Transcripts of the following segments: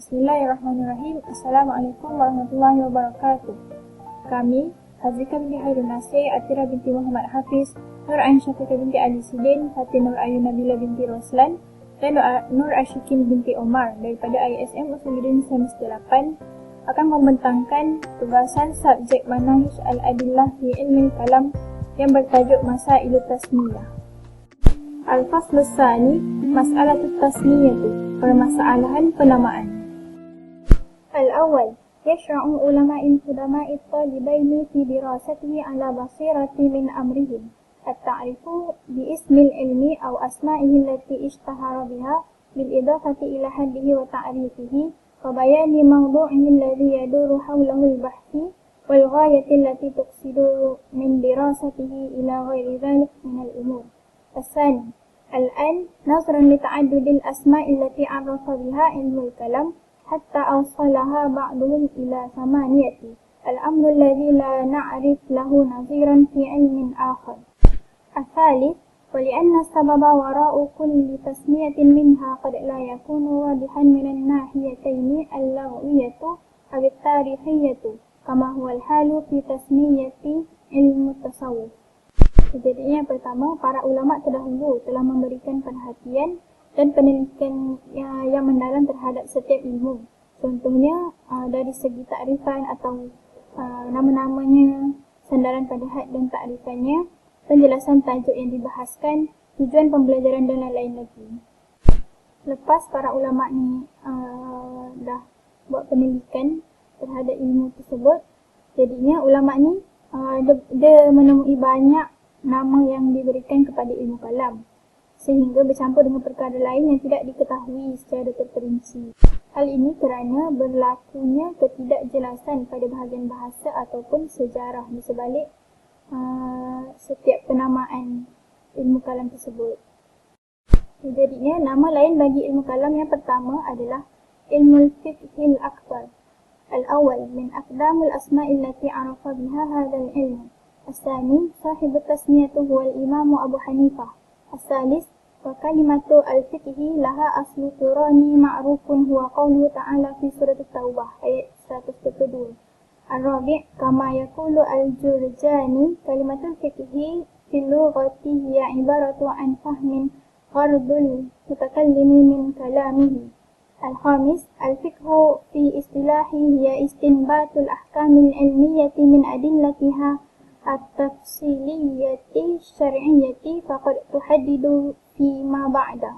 Bismillahirrahmanirrahim. Assalamualaikum warahmatullahi wabarakatuh. Kami, Hazika binti Hairun Nasir, Atira binti Muhammad Hafiz, Nur Ain Syafiqah binti Ali Sidin, Fatih Nur Ayu Nabila binti Roslan, dan Nur Ashikin binti Omar daripada ISM Usuluddin Semester 8 akan membentangkan tugasan subjek Manahij Al-Adillah fi Ilmi Kalam yang bertajuk Masailut Tasmiyah. Al-Faslus Tsani, Mas'alatut Tasmiyatu, permasalahan penamaan. Al-awwal, yashra'u ulama'il qudama'it talibaini fi dirasatihi ala basirati min amrihim at-ta'rifu bi ismil ilmi aw asma'ihi allati ishtahara biha bil idafati ila haddihi wa ta'rifihi wa bayani mawdu'ihi alladhi yaduru hawlahu al-bahthi wal ghayati allati tuqsidu min dirasatihi ila ghairi dhalik min al-umur. As-tsani, الآن نظرا لتعدد الأسماء التي عرف بها علم الكلام حتى أوصلها بعضهم إلى 8 الأمر الذي لا نعرف له نظيرا في علم آخر. الثالث، ولأن السبب وراء كل تسمية منها قد لا يكون واضحا من الناحيتين اللغوية أو التاريخية كما هو الحال في تسمية علم التصوف. Jadi yang pertama, para ulama terdahulu telah memberikan perhatian dan penelitian yang mendalam terhadap setiap ilmu. Contohnya dari segi takrifan atau nama-namanya, sandaran pada had dan takrifannya, penjelasan tajuk yang dibahaskan, tujuan pembelajaran dan lain-lain lagi. Lepas para ulama ni dah buat penelitian terhadap ilmu tersebut, jadinya ulama ni dia menemui banyak nama yang diberikan kepada ilmu kalam sehingga bercampur dengan perkara lain yang tidak diketahui secara terperinci. Hal ini kerana berlakunya ketidakjelasan pada bahagian bahasa ataupun sejarah di sebalik setiap penamaan ilmu kalam tersebut. Jadinya nama lain bagi ilmu kalam yang pertama adalah ilmu fiqhil akbar. Al-awwal min aqdamul asma'il lati arafa biha hadzal ilm. الثاني صاحب التسمية هو الإمام أبو حنيفة. الثالث وكلمة الفقه لها أصل قرآني معروف هو قوله تعالى في سورة التوبة آية 132. الرابع كما يقول الجرجاني كلمة الفقه في اللغة هي عبارة عن فهم غرض المتكلم من كلامه. الخامس الفقه في اصطلاحه هي استنباط الأحكام العلمية من أدلتها التفصيلية الشرعية فقد تحدد فيما بعده.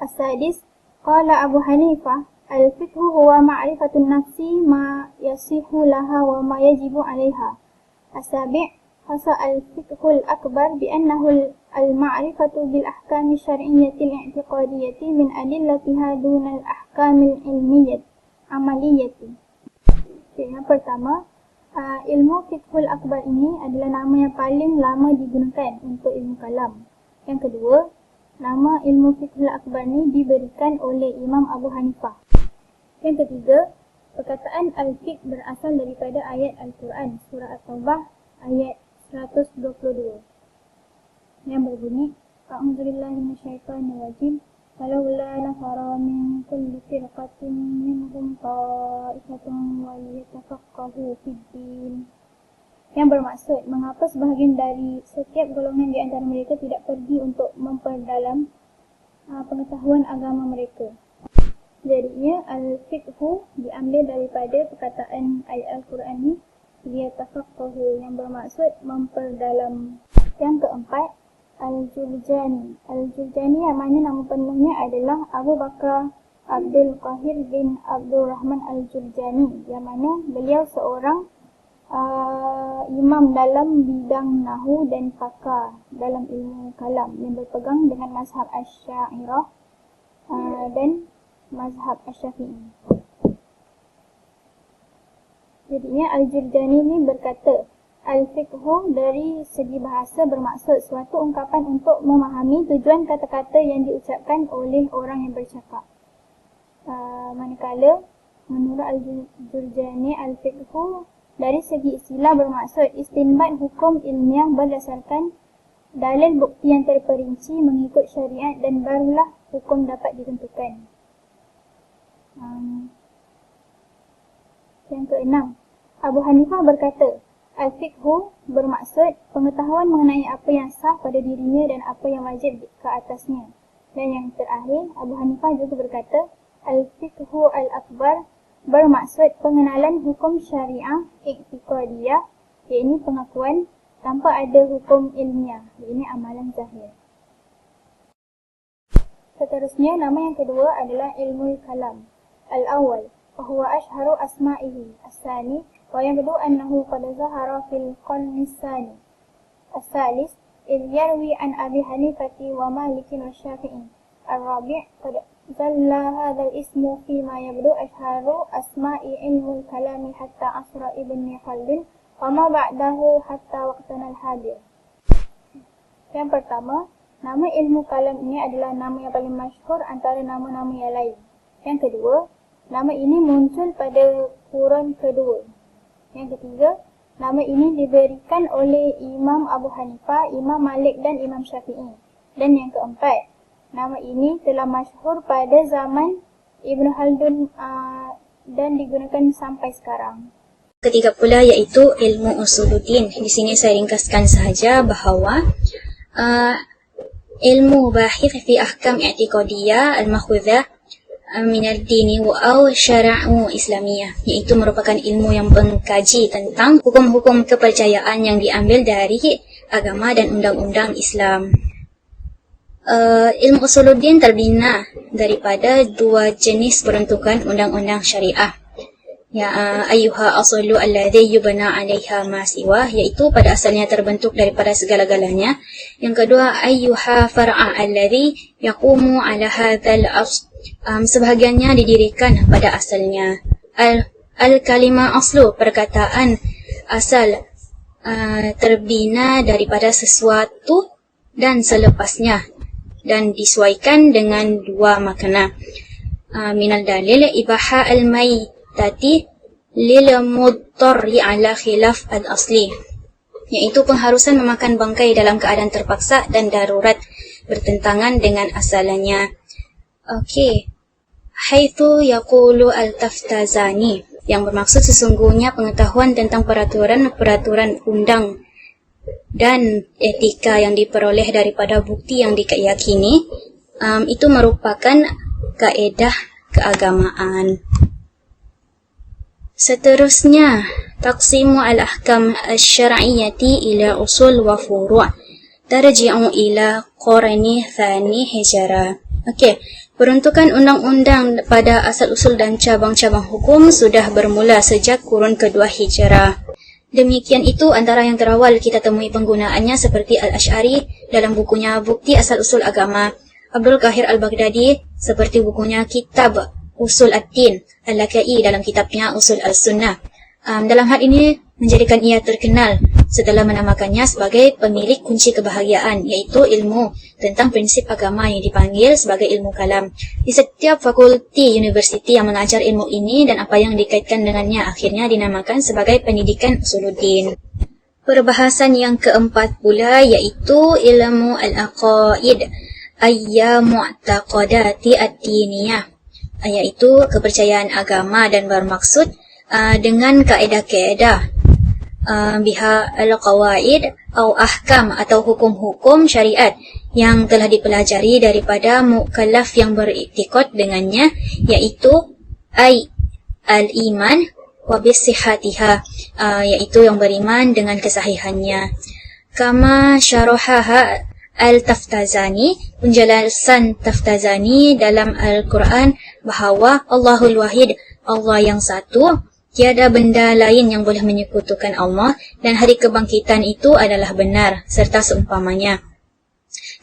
السادس قال أبو حنيفة الفقه هو معرفة النفس ما يصح لها وما يجب عليها. السابع خص الفقه الأكبر بأنه المعرفة بالأحكام الشرعية الاعتقادية من أدلتها دون الأحكام العلمية عملية. Yang pertama, ilmu fiqhul akbar ini adalah nama yang paling lama digunakan untuk ilmu kalam. Yang kedua, nama ilmu fiqhul akbar ini diberikan oleh Imam Abu Hanifah. Yang ketiga, perkataan al-fiqh berasal daripada ayat Al-Quran, surah At-Taubah ayat 122 yang berbunyi A'udzubillahi minasyaitonirrajim Walaula nafara min kulli firqatin minhum ta'ifatun wa yatafaqahu fid-din. Yang bermaksud, mengapa sebahagian dari setiap golongan di antara mereka tidak pergi untuk memperdalam pengetahuan agama mereka. Jadinya al-fiqhu diambil daripada perkataan ayat Al-Quran ni, yatafaqahu, yang bermaksud memperdalam. Yang keempat, Al-Jurjani. Al-Jurjani yang mana nama penuhnya adalah Abu Bakar Abdul Qahir bin Abdul Rahman Al-Jurjani, yang mana beliau seorang imam dalam bidang nahu dan pakar dalam ilmu kalam yang berpegang dengan mazhab Asy-Syairah dan mazhab Asy-Syafi'i. Jadinya Al-Jurjani ni berkata, al-fiqhu dari segi bahasa bermaksud suatu ungkapan untuk memahami tujuan kata-kata yang diucapkan oleh orang yang bercakap. Manakala menurut Al-Jurjani, al-fiqhu dari segi istilah bermaksud istinbat hukum ilmiah berdasarkan dalil bukti yang terperinci mengikut syariat dan barulah hukum dapat ditentukan. keenam, Abu Hanifah berkata, Al-fiqhu bermaksud pengetahuan mengenai apa yang sah pada dirinya dan apa yang wajib ke atasnya. Dan yang terakhir, Abu Hanifah juga berkata, Al-fiqhu al-akbar bermaksud pengenalan hukum syariah iktiqadiyah, iaitu pengakuan tanpa ada hukum ilmiah, iaitu amalan zahir. Seterusnya, nama yang kedua adalah ilmu kalam. Al-awwal, وهو أشهر أسمائه. الثاني ويبدو أنه قد ظهر في القرن الثاني. الثالث إذ يروي عن أبي حنيفة ومالك والشافعي. الرابع قد ظل هذا الاسم فيما يبدو أشهر أسماء علم الكلام حتى عصر ابن خلدون وما بعده حتى وقتنا الحاضر. Yang pertama, nama ilmu kalam ini adalah nama yang paling masyhur antara nama-nama yang lain. Yang kedua, nama ini muncul pada kurun kedua. Yang ketiga, nama ini diberikan oleh Imam Abu Hanifah, Imam Malik dan Imam Syafi'i. Dan yang keempat, nama ini telah masyhur pada zaman Ibn Khaldun dan digunakan sampai sekarang. Ketiga pula iaitu ilmu usuluddin. Di sini saya ringkaskan sahaja bahawa ilmu bahith fi ahkam i'tiqadiyah al-makhudhah min ad-dini wa syara'u islamiyah, iaitu merupakan ilmu yang mengkaji tentang hukum-hukum kepercayaan yang diambil dari agama dan undang-undang Islam. Ilmu usuluddin terbina daripada dua jenis peruntukan undang-undang syariah. Ya, ayyuha aslu alladhi yubna 'alaiha ma siwa, iaitu pada asalnya terbentuk daripada segala-galanya. Yang kedua, ayyuha far'a alladhi yaqumu 'ala hadzal asl, sebahagiannya didirikan pada asalnya. Al-kalimah aslu, perkataan asal, terbina daripada sesuatu dan selepasnya dan disesuaikan dengan dua makna. Minal dalil ibaha al-maitati lil mudtarri ala khilaf al-asli, iaitu pengharusan memakan bangkai dalam keadaan terpaksa dan darurat bertentangan dengan asalnya. Okey. Haitsu yaqulu al-Taftazani, yang bermaksud sesungguhnya pengetahuan tentang peraturan-peraturan undang dan etika yang diperoleh daripada bukti yang diyakini, itu merupakan kaedah keagamaan. Seterusnya, taqsimu al-ahkam asy-syar'iyyati ila usul wa furu', tarji'u ila qarni tsani hijrah. Okey, peruntukan undang-undang pada asal-usul dan cabang-cabang hukum sudah bermula sejak kurun kedua Hijrah. Demikian itu antara yang terawal kita temui penggunaannya seperti Al-Asy'ari dalam bukunya Bukti Asal-Usul Agama, Abdul Qahir Al-Baghdadi seperti bukunya Kitab Usul Ad-Din, Al-Lakai dalam kitabnya Usul Al-Sunnah. Dalam hal ini menjadikan ia terkenal setelah menamakannya sebagai pemilik kunci kebahagiaan, iaitu ilmu tentang prinsip agama yang dipanggil sebagai ilmu kalam. Di setiap fakulti universiti yang mengajar ilmu ini dan apa yang dikaitkan dengannya akhirnya dinamakan sebagai pendidikan usuluddin. Perbahasan yang keempat pula iaitu ilmu al-aqaid, ayya mu'taqadati ad-diniyah, iaitu kepercayaan agama dan bermaksud dengan kaedah-kaedah biha al-qawaid atau ahkam atau hukum-hukum syariat yang telah dipelajari daripada mukallaf yang beriktikad dengannya, iaitu al-iman wa bisihhatiha, iaitu yang beriman dengan kesahihannya. Kama syarahaha al-Taftazani, penjelasan Taftazani dalam Al-Quran bahawa Allahul Wahid, Allah yang satu, tiada benda lain yang boleh menyekutukan Allah, dan hari kebangkitan itu adalah benar, serta seumpamanya.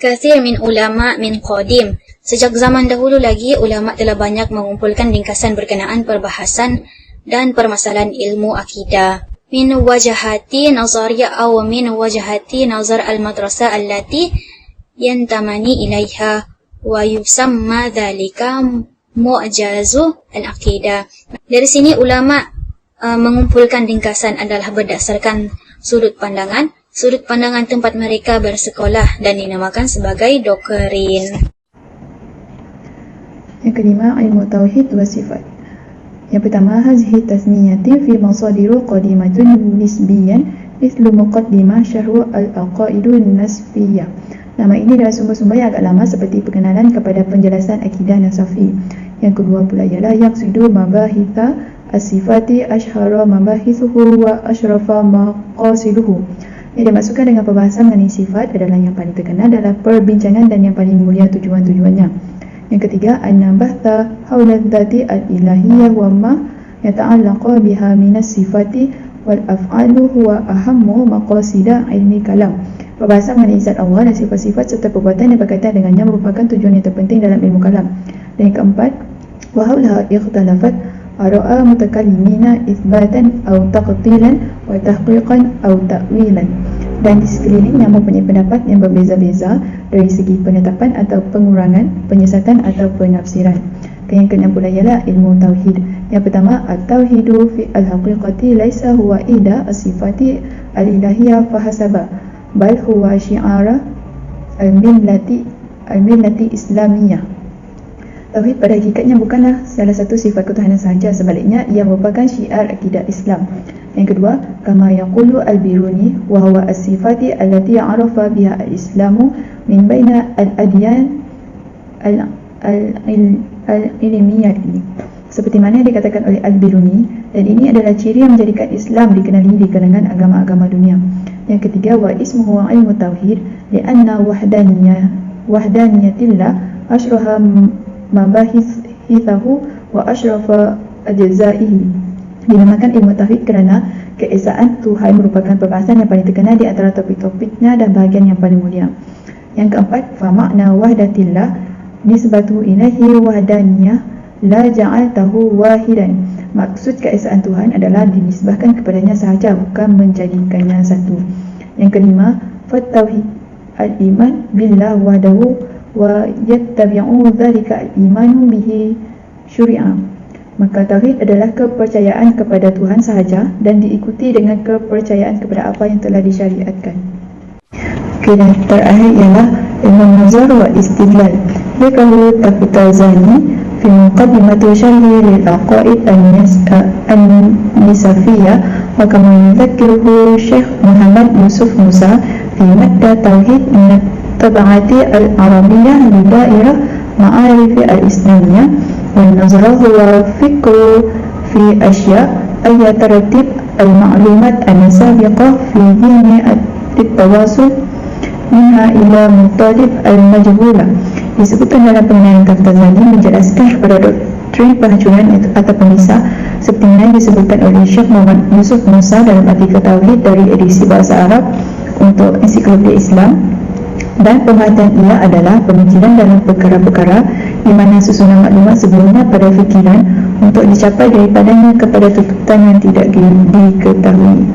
Kathir min ulama min qadim, sejak zaman dahulu lagi ulama telah banyak mengumpulkan ringkasan berkenaan perbahasan dan permasalahan ilmu akidah. Min wajahati nazariyah aw min wajahati nazar al-madrasah allati yantamani ilaiha wa yusamma dhalika mu'jazu al-aqidah. Dari sini ulama mengumpulkan ringkasan adalah berdasarkan sudut pandangan tempat mereka bersekolah dan dinamakan sebagai doktrin. Yang kelima, ilmu tauhid wa sifat. Yang pertama, hazihi tasmiyati fi masadiru qadimatun nisbiyan mithlu muqaddimah syarhu al-aqaidu nasfiyah. Nama ini adalah sumber-sumber yang agak lama seperti perkenalan kepada penjelasan akidah nasafi. Yang kedua pula ialah yaqsidu mabahitha as-sifati ashhara mabahithuhu wa ashrafa maqasiduhu. Yang dimaksudkan dengan perbahasan mengenai sifat adalah yang paling terkenal dalam perbincangan dan yang paling mulia tujuan-tujuannya. Yang ketiga, an-nabahtha hawla dzati al-ilahiyah wa ma yata'allaqa biha minas sifati wal af'alu huwa ahammu maqasida ilmi kalam. Perbahasan mengenai zat Allah dan sifat-sifat serta perbuatan yang berkaitan dengannya merupakan tujuan yang terpenting dalam ilmu kalam. Dan yang keempat, wa hawlaha ikhtalafat ara'a mutakallimina itsbatan aw taqtilan wa tahqiqan aw ta'wilan. Dan di sekelilingnya mempunyai pendapat yang berbeza-beza dari segi penetapan atau pengurangan, penyesatan atau penafsiran. Yang keenam pula ialah ilmu tauhid. Yang pertama, at-tauhidu fi al-haqiqati laisa huwa ida as-sifati al-ilahiyah fahasaba, bal huwa syi'ara al-millati islamiyah. Tauhid pada hakikatnya bukanlah salah satu sifat ketuhanan sahaja, sebaliknya ia merupakan syiar akidah Islam. Yang kedua, kama yaqulu al-Biruni wa huwa as-sifati allati arafa biha al-Islamu min baina al-adyan al-ilmiyyah. Seperti mana yang dikatakan oleh al-Biruni, dan ini adalah ciri yang menjadikan Islam dikenali di kalangan agama-agama dunia. Yang ketiga, wa ismuhu ilmu tauhid li'anna wahdaniyatillah ashraha mabahithahu wa ashrafa ajzaihi. Dinamakan ilmu tauhid kerana keesaan Tuhan merupakan perbahasan yang paling terkenal di antara topik-topiknya dan bahagian yang paling mulia. Yang keempat, fa makna wahdatillah nisbatu ilaihi wahdaniyah la ja'altahu wahidan. Maksud keesaan Tuhan adalah dinisbahkan kepadanya sahaja, bukan menjadikannya satu. Yang kelima, fa tauhid al-iman billah wahdahu wa yattabi'u dhalika al-imanu bihi syuri'ah. Maka tauhid adalah kepercayaan kepada Tuhan sahaja dan diikuti dengan kepercayaan kepada apa yang telah disyariatkan. Dan terakhir ialah ilmu nazar wa istidlal. Yaqulu Taftazani fi muqaddimati syarhi lil aqaid an-nisafiyah wa kama yadhkuruhu Syekh Muhammad Yusuf Musa fi madda tauhid min tab'ati al-arabiyyah li dairah ma'arif al-islamiyah. والنظر هو فكر في أشياء أي ترتيب المعلومات السابقة في ذهن التواصل منها إلى مطالب المجهولة. Disebutkan dalam pengenalan Taftazani menjelaskan kepada doktrin penghancuran atau pemisah seperti mana disebutkan oleh Syekh Muhammad Yusuf Musa dalam artikel Tauhid dari edisi bahasa Arab untuk Ensiklopedia Islam. Dan pemerhatian ia adalah pemikiran dalam perkara-perkara di mana susunan maklumat sebelumnya pada fikiran untuk dicapai daripadanya kepada tuntutan yang tidak diketahui.